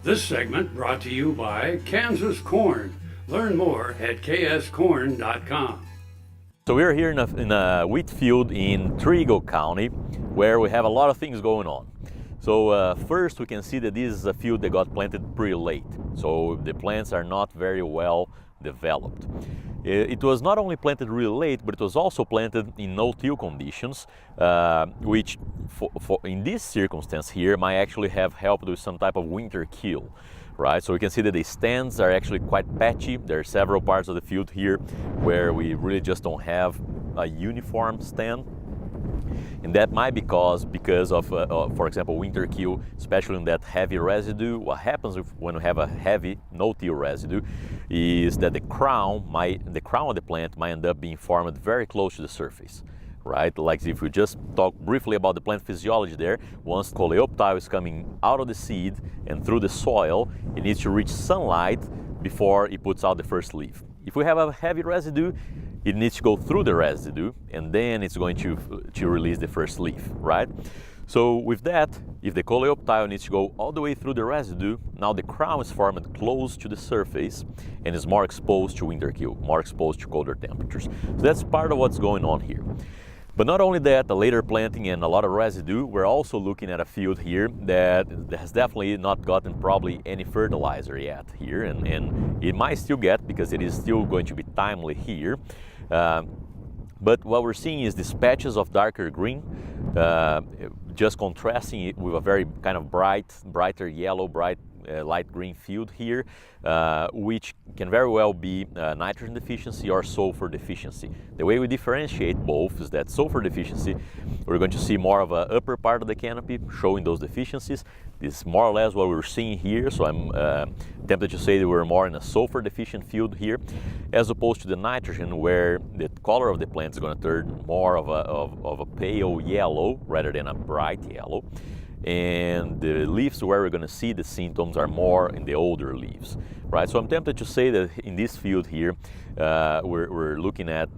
This segment brought to you by Kansas Corn. Learn more at kscorn.com. So we're here in a wheat field in Trego County where we have a lot of things going on. So first we can see that this is a field that got planted pretty late. So the plants are not very well developed. It was not only planted really late, but it was also planted in no-till conditions, which in this circumstance here might actually have helped with some type of winter kill. Right, so we can see that the stands are actually quite patchy. There are several parts of the field here where we really just don't have a uniform stand. And that might be because of, for example, winter kill, especially in that heavy residue. What happens when we have a heavy no-till residue is that the crown of the plant might end up being formed very close to the surface. Right, like if we just talk briefly about the plant physiology there, once coleoptile is coming out of the seed and through the soil, it needs to reach sunlight before it puts out the first leaf. If we have a heavy residue, it needs to go through the residue and then it's going to release the first leaf, right? So with that, if the coleoptile needs to go all the way through the residue, now the crown is formed close to the surface and is more exposed to winter kill, more exposed to colder temperatures. So that's part of what's going on here. But not only that, a later planting and a lot of residue, we're also looking at a field here that has definitely not gotten probably any fertilizer yet here, and it might still get because it is still going to be timely here. But what we're seeing is these patches of darker green, just contrasting it with a very kind of brighter yellow, light green field here, which can very well be nitrogen deficiency or sulfur deficiency. The way we differentiate both is that sulfur deficiency, we're going to see more of an upper part of the canopy showing those deficiencies. This is more or less what we're seeing here, so I'm tempted to say that we're more in a sulfur deficient field here, as opposed to the nitrogen where the color of the plant is going to turn more of a pale yellow rather than a bright yellow. And the leaves where we're going to see the symptoms are more in the older leaves, right? So I'm tempted to say that in this field here, we're looking at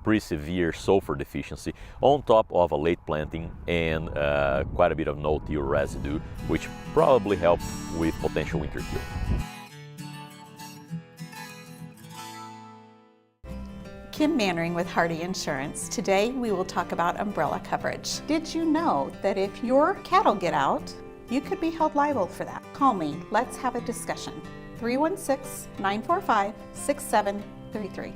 pretty severe sulfur deficiency on top of a late planting and quite a bit of no-till residue, which probably helped with potential winter kill. Kim Mannering with Hardy Insurance. Today we will talk about umbrella coverage. Did you know that if your cattle get out, you could be held liable for that? Call me, let's have a discussion. 316-945-6733.